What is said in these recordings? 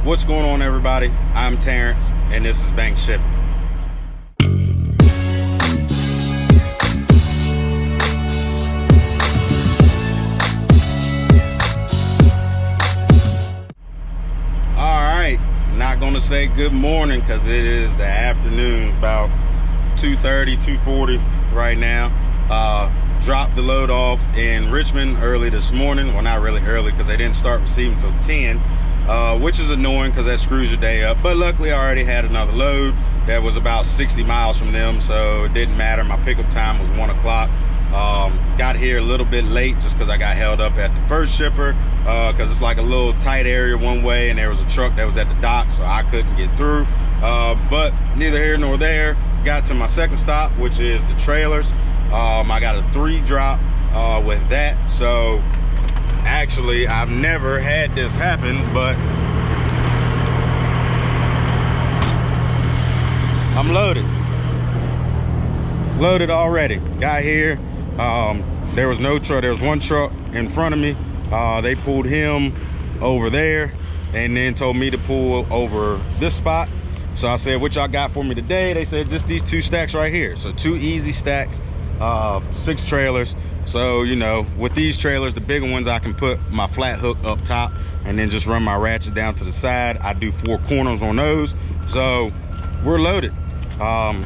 What's going on, everybody? I'm Terrence, and this is Bank Shipping. All right, not gonna say good morning because it is the afternoon, about 2:30, 2:40 right now. Dropped the load off in Richmond early this morning. Well, not really early because they didn't start receiving until 10, which is annoying because that screws your day up. But luckily I already had another load that was about 60 miles from them, so it didn't matter. My pickup time was 1 o'clock. Got here a little bit late just because I got held up at the first shipper because it's like a little tight area one way, and there was a truck that was at the dock, so I couldn't get through. But neither here nor there. Got to my second stop, which is the trailers. I got a 3 drop with that. So actually I've never had this happen, but I'm loaded already. Got here, there was no truck. There was one truck in front of me. They pulled him over there and then told me to pull over this spot. So I said, what y'all got for me today? They said just these 2 stacks right here. So 2 easy stacks, 6 trailers. So, you know, with these trailers, the bigger ones, I can put my flat hook up top and then just run my ratchet down to the side. I do 4 corners on those. So we're loaded.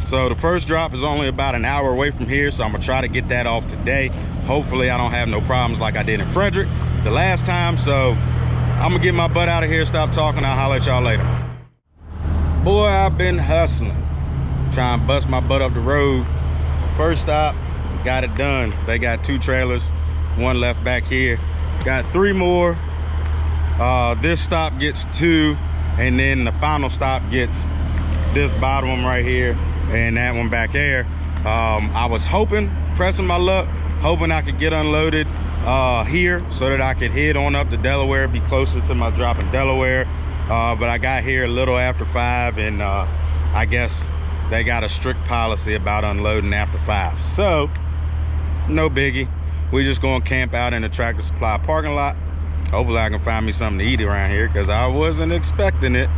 So the first drop is only about an hour away from here, so I'm gonna try to get that off today. Hopefully I don't have no problems like I did in Frederick the last time. So I'm gonna get my butt out of here, stop talking. I'll holler at y'all later. Boy, I've been hustling, trying to bust my butt up the road. First stop, got it done. They got 2 trailers, 1 left back here. Got 3 more. This stop gets 2, and then the final stop gets this bottom one right here and that one back there. I was hoping, pressing my luck, hoping I could get unloaded here so that I could head on up to Delaware, be closer to my drop in Delaware. But I got here a little after 5, and I guess they got a strict policy about unloading after 5. So no biggie. We just gonna camp out in the Tractor Supply parking lot. Hopefully I can find me something to eat around here because I wasn't expecting it.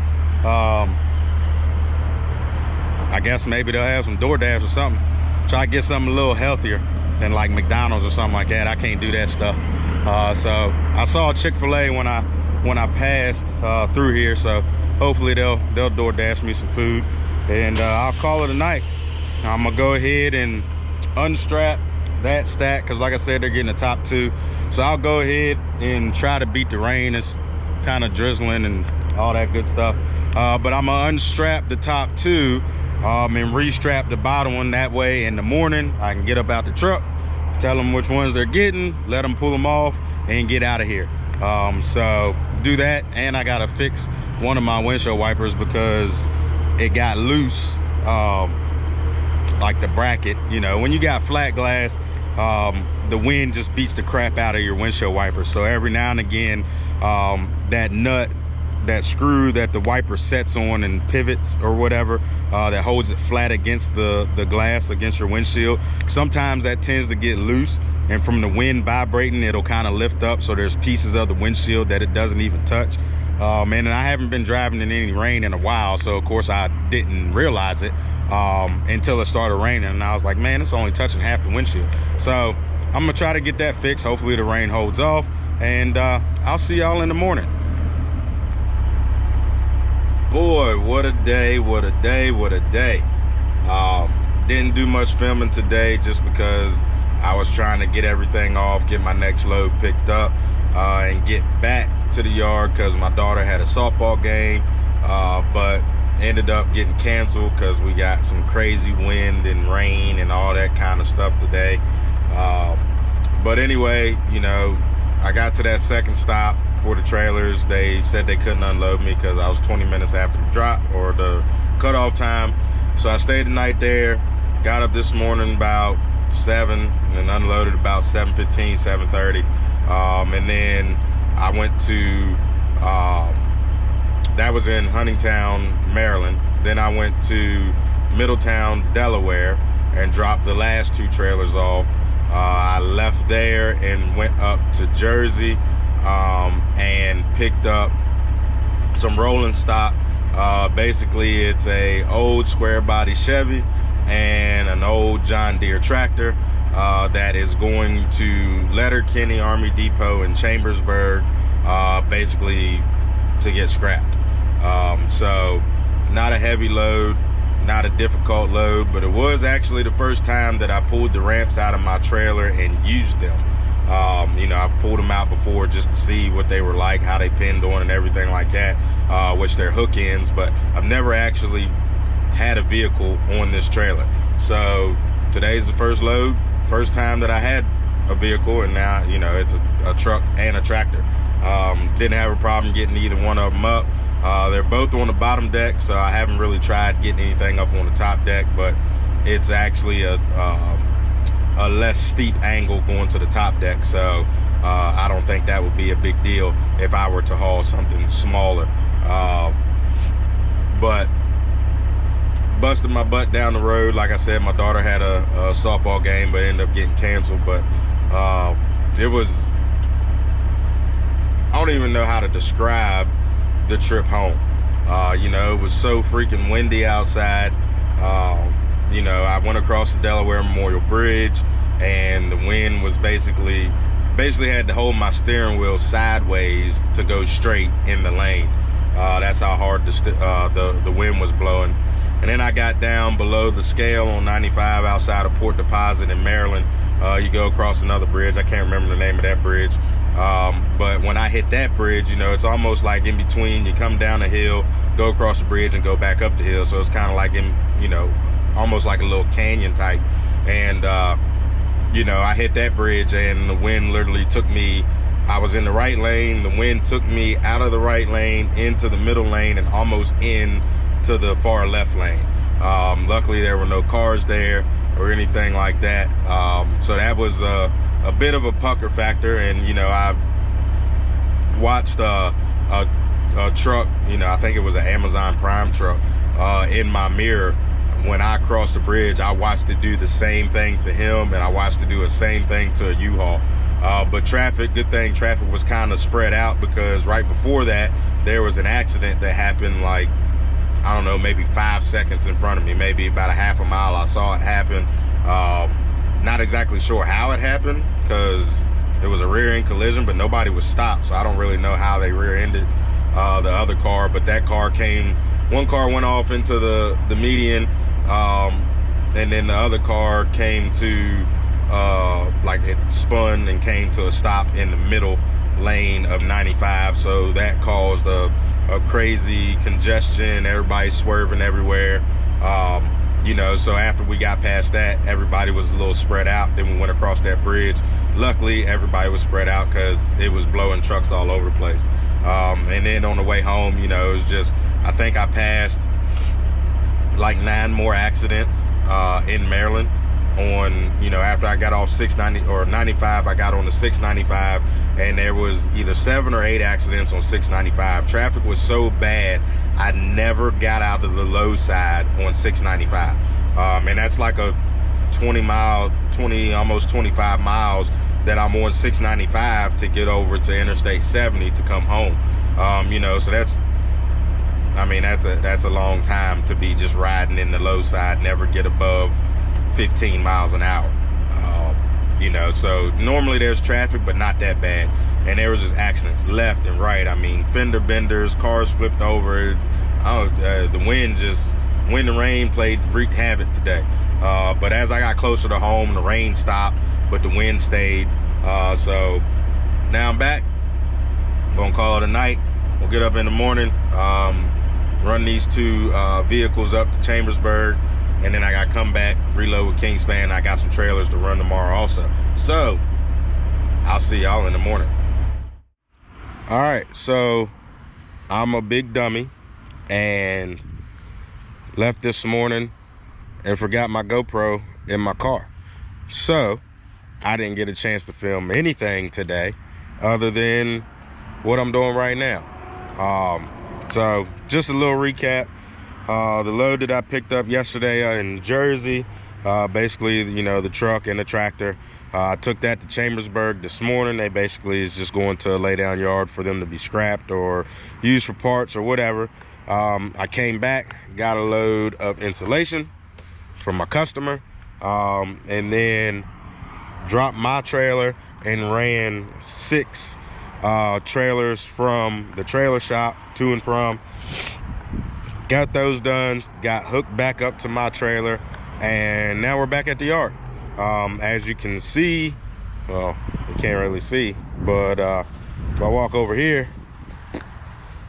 I guess maybe they'll have some DoorDash or something. Try to get something a little healthier than like McDonald's or something like that. I can't do that stuff. So I saw Chick-fil-A when I passed through here, so hopefully they'll DoorDash me some food, and I'll call it a night. I'm gonna go ahead and unstrap that stack because like I said, they're getting the top 2, so I'll go ahead and try to beat the rain. It's kind of drizzling and all that good stuff, but I'm gonna unstrap the top 2 and restrap the bottom one. That way in the morning I can get up out the truck, tell them which ones they're getting, let them pull them off and get out of here. So do that, and I gotta fix one of my windshield wipers because it got loose, like the bracket. You know, when you got flat glass, the wind just beats the crap out of your windshield wipers. So every now and again, that nut, that screw that the wiper sets on and pivots or whatever, that holds it flat against the glass, against your windshield, sometimes that tends to get loose, and from the wind vibrating, it'll kind of lift up, so there's pieces of the windshield that it doesn't even touch. And I haven't been driving in any rain in a while, so of course I didn't realize it until it started raining, and I was like, man, it's only touching half the windshield. So I'm gonna try to get that fixed. Hopefully the rain holds off, and I'll see y'all in the morning. Boy, what a day, what a day, what a day. Didn't do much filming today just because I was trying to get everything off, get my next load picked up, and get back to the yard because my daughter had a softball game, but ended up getting canceled because we got some crazy wind and rain and all that kind of stuff today. But anyway, you know, I got to that second stop for the trailers. They said they couldn't unload me because I was 20 minutes after the drop or the cutoff time. So I stayed the night there, got up this morning about 7 and unloaded about 7:15, 7:30. And then I went to, that was in Huntingtown, Maryland. Then I went to Middletown, Delaware, and dropped the last 2 trailers off. I left there and went up to Jersey and picked up some rolling stock. Basically it's a old square body Chevy and an old John Deere tractor that is going to Letterkenny Army Depot in Chambersburg, basically to get scrapped. So not a heavy load, not a difficult load, but it was actually the first time that I pulled the ramps out of my trailer and used them. You know, I've pulled them out before just to see what they were like, how they pinned on and everything like that, which they're hook ends, but I've never actually had a vehicle on this trailer. So today's the first load, first time that I had a vehicle, and now, you know, it's a truck and a tractor. Didn't have a problem getting either one of them up. They're both on the bottom deck, so I haven't really tried getting anything up on the top deck, but it's actually a less steep angle going to the top deck, so I don't think that would be a big deal if I were to haul something smaller. But busted my butt down the road. Like I said, my daughter had a softball game, but ended up getting canceled. But it was, I don't even know how to describe the trip home. You know, it was so freaking windy outside. You know, I went across the Delaware Memorial Bridge, and the wind was basically had to hold my steering wheel sideways to go straight in the lane. That's how hard the wind was blowing. And then I got down below the scale on 95 outside of Port Deposit in Maryland. You go across another bridge. I can't remember the name of that bridge. But when I hit that bridge, you know, it's almost like in between. You come down a hill, go across the bridge, and go back up the hill. So it's kind of like in, you know, almost like a little canyon type. And you know, I hit that bridge, and the wind literally took me, I was in the right lane, the wind took me out of the right lane into the middle lane and almost in to the far left lane. Luckily there were no cars there or anything like that. So that was a bit of a pucker factor. And you know, I watched a truck, you know, I think it was an Amazon Prime truck, in my mirror. When I crossed the bridge, I watched it do the same thing to him, and I watched it do the same thing to a U-Haul. But traffic, good thing traffic was kind of spread out, because right before that, there was an accident that happened, like, I don't know, maybe 5 seconds in front of me, maybe about a half a mile. I saw it happen. Not exactly sure how it happened, because it was a rear-end collision, but nobody was stopped, so I don't really know how they rear-ended the other car. But that car came, one car went off into the median, and then the other car came to, like, it spun and came to a stop in the middle lane of 95. So that caused a crazy congestion, everybody swerving everywhere. You know, so after we got past that, everybody was a little spread out. Then we went across that bridge. Luckily, everybody was spread out because it was blowing trucks all over the place. And then on the way home, you know, it was just, I think I passed like 9 more accidents in Maryland on, you know, after I got off 690 or 95, I got on the 695, and there was either 7 or 8 accidents on 695. Traffic was so bad, I never got out of the low side on 695. And that's like a 20, almost 25 miles that I'm on 695 to get over to Interstate 70 to come home. You know, so that's, I mean, that's a long time to be just riding in the low side, never get above 15 miles an hour. You know, so normally there's traffic, but not that bad. And there was just accidents left and right. I mean, fender benders, cars flipped over. The wind and rain wreaked havoc today. But as I got closer to home, the rain stopped, but the wind stayed. So now I'm back. I'm gonna call it a night. We'll get up in the morning, run these 2 vehicles up to Chambersburg, and then I got to come back, reload with Kingspan. I got some trailers to run tomorrow also. So I'll see y'all in the morning. All right, so I'm a big dummy and left this morning and forgot my GoPro in my car. So I didn't get a chance to film anything today other than what I'm doing right now. So just a little recap. The load that I picked up yesterday in Jersey, basically, you know, the truck and the tractor, I took that to Chambersburg this morning. They basically is just going to a lay down yard for them to be scrapped or used for parts or whatever. I came back, got a load of insulation from my customer, and then dropped my trailer and ran 6 trailers from the trailer shop to and from. Got those done, got hooked back up to my trailer, and now we're back at the yard. As you can see, well, you can't really see, but if I walk over here,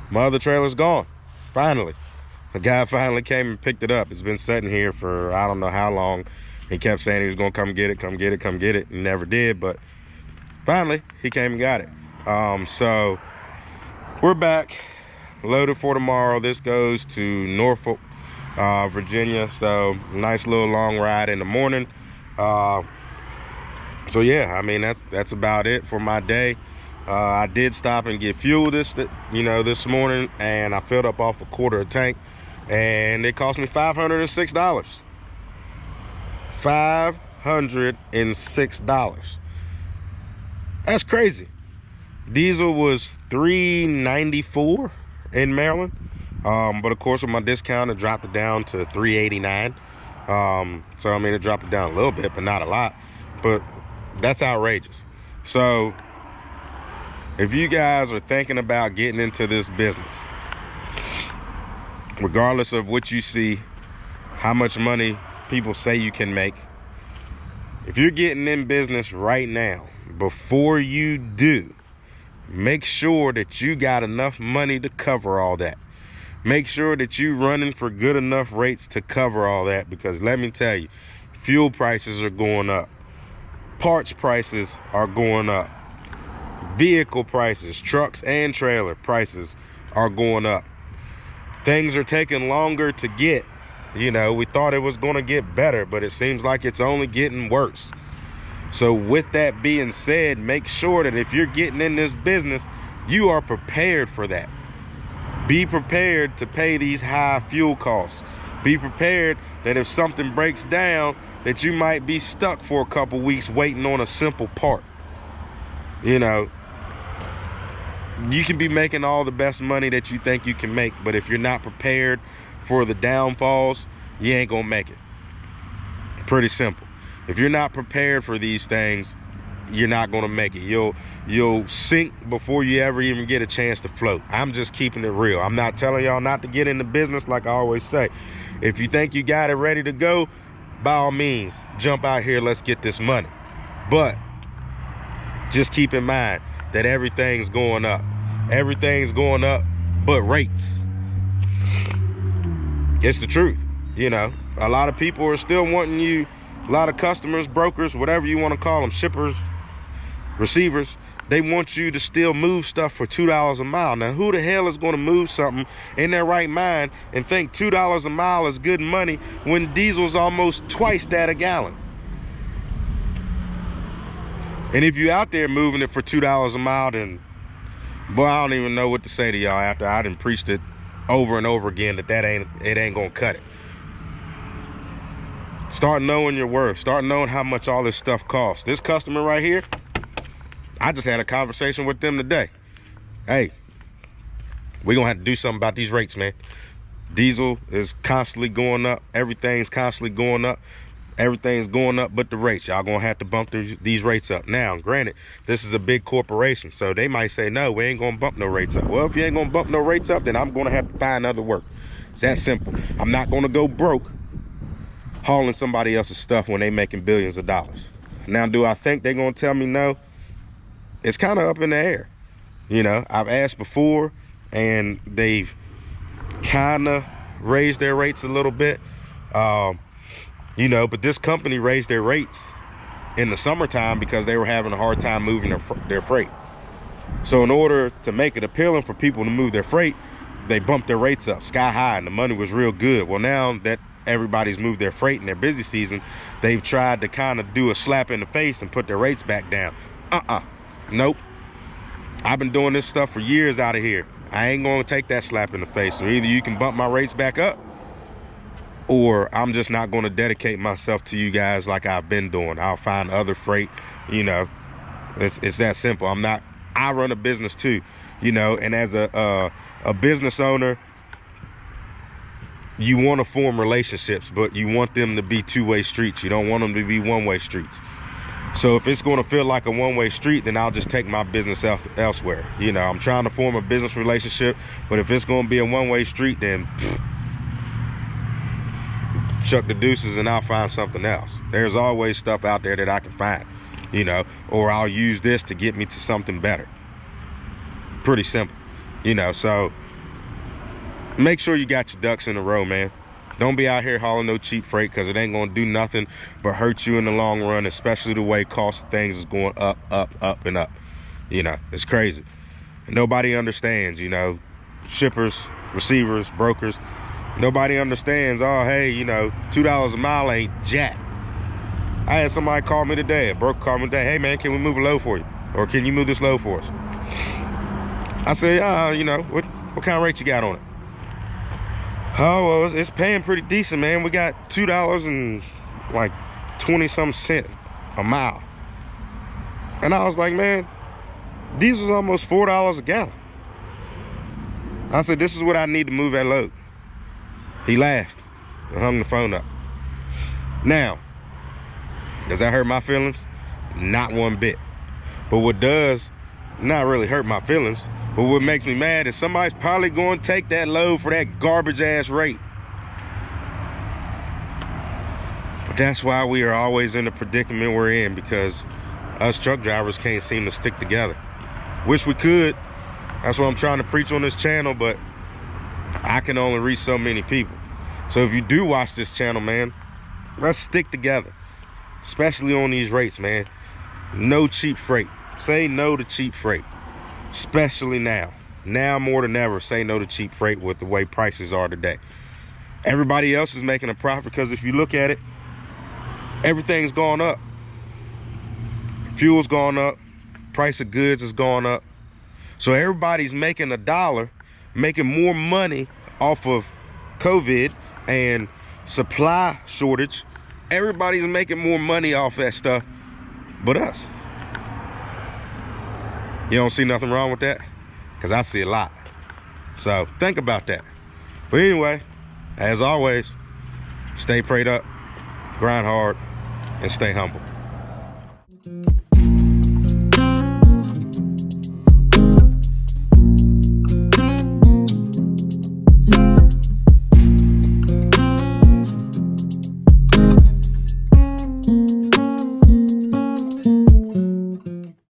my other trailer's gone. Finally, the guy finally came and picked it up. It's been sitting here for I don't know how long. He kept saying he was gonna come get it, come get it, come get it. He never did, but finally he came and got it. So we're back, loaded for tomorrow. This goes to Norfolk, Virginia. So nice little long ride in the morning. So yeah, I mean that's about it for my day. I did stop and get fuel this morning, and I filled up off a quarter tank, and it cost me $506. $506. That's crazy. Diesel was $3.94 in Maryland, but of course with my discount it dropped it down to $3.89. So I mean it dropped it down a little bit, but not a lot. But that's outrageous. So if you guys are thinking about getting into this business, regardless of what you see, how much money people say you can make, if you're getting in business right now, before you do, make sure that you got enough money to cover all that. Make sure that you running for good enough rates to cover all that, because let me tell you, fuel prices are going up, parts prices are going up, vehicle prices, trucks and trailer prices are going up. Things are taking longer to get. We thought it was going to get better, but it seems like it's only getting worse. So with that being said, make sure that if you're getting in this business, you are prepared for that. Be prepared to pay these high fuel costs. Be prepared that if something breaks down, that you might be stuck for a couple weeks waiting on a simple part. You can be making all the best money that you think you can make, but if you're not prepared for the downfalls, you ain't gonna make it. Pretty simple. If you're not prepared for these things, you're not gonna make it. You'll sink before you ever even get a chance to float. I'm just keeping it real. I'm not telling y'all not to get into business, like I always say. If you think you got it ready to go, by all means, jump out here, let's get this money. But just keep in mind that everything's going up. Everything's going up but rates. It's the truth. A lot of people are still wanting you, a lot of customers, brokers, whatever you want to call them, shippers, receivers, they want you to still move stuff for $2 a mile. Now, who the hell is going to move something in their right mind and think $2 a mile is good money when diesel's almost twice that a gallon? And if you out there moving it for $2 a mile, then, boy, I don't even know what to say to y'all after I done preached it over and over again that it ain't gonna cut it. Start knowing your worth. Start knowing how much all this stuff costs. This customer right here, I just had a conversation with them today. Hey, we're gonna have to do something about these rates, man. Diesel is constantly going up. Everything's constantly going up. Everything's going up but the rates. Y'all gonna have to bump these rates up. Now, granted, this is a big corporation, so they might say, no, we ain't gonna bump no rates up. Well, if you ain't gonna bump no rates up, then I'm gonna have to find other work. It's that simple. I'm not gonna go broke hauling somebody else's stuff when they making billions of dollars. Now, do I think they're gonna tell me no? It's kind of up in the air. I've asked before, and they've kind of raised their rates a little bit. But this company raised their rates in the summertime because they were having a hard time moving their freight. So in order to make it appealing for people to move their freight, they bumped their rates up sky high, and the money was real good. Well, now that everybody's moved their freight in their busy season, they've tried to kind of do a slap in the face and put their rates back down. Nope. I've been doing this stuff for years out of here. I ain't gonna take that slap in the face. So either you can bump my rates back up, or I'm just not going to dedicate myself to you guys like I've been doing. I'll find other freight, you know. It's that simple. I run a business too, you know, and as a business owner, you want to form relationships, but you want them to be two-way streets. You don't want them to be one-way streets. So if it's going to feel like a one-way street, then I'll just take my business elsewhere. You know, I'm trying to form a business relationship, but if it's going to be a one-way street, then chuck the deuces and I'll find something else. There's always stuff out there that I can find, you know, or I'll use this to get me to something better. Pretty simple, you know. So make sure you got your ducks in a row, man. Don't be out here hauling no cheap freight, because it ain't gonna do nothing but hurt you in the long run, especially the way cost of things is going up, up, and up. You know, it's crazy. And nobody understands, you know, shippers, receivers, brokers. Nobody understands, oh, hey, you know, $2 a mile ain't jack. I had somebody call me today, a broker called me today, hey, man, can we move a load for you? Or can you move this load for us? I said, you know, what kind of rate you got on it? Oh, well, it's paying pretty decent, man. We got $2 and like 20-something cents a mile. And I was like, man, diesel's almost $4 a gallon. I said, this is what I need to move that load. He laughed and hung the phone up. Now, does that hurt my feelings? Not one bit. But what does not really hurt my feelings, but what makes me mad is somebody's probably going to take that load for that garbage ass rate. But that's why we are always in the predicament we're in, because us truck drivers can't seem to stick together. Wish we could. That's what I'm trying to preach on this channel, but I can only reach so many people. So if you do watch this channel, man, let's stick together, especially on these rates, man. No cheap freight. Say no to cheap freight. Especially now more than ever, say no to cheap freight with the way prices are today. Everybody else is making a profit, because if you look at it, everything's gone up. Fuel's gone up, price of goods has gone up. So everybody's making $1, making more money off of COVID and supply shortage. Everybody's making more money off that stuff but us. You don't see nothing wrong with that? Because I see a lot. So think about that. But anyway, as always, stay prayed up, grind hard, and stay humble.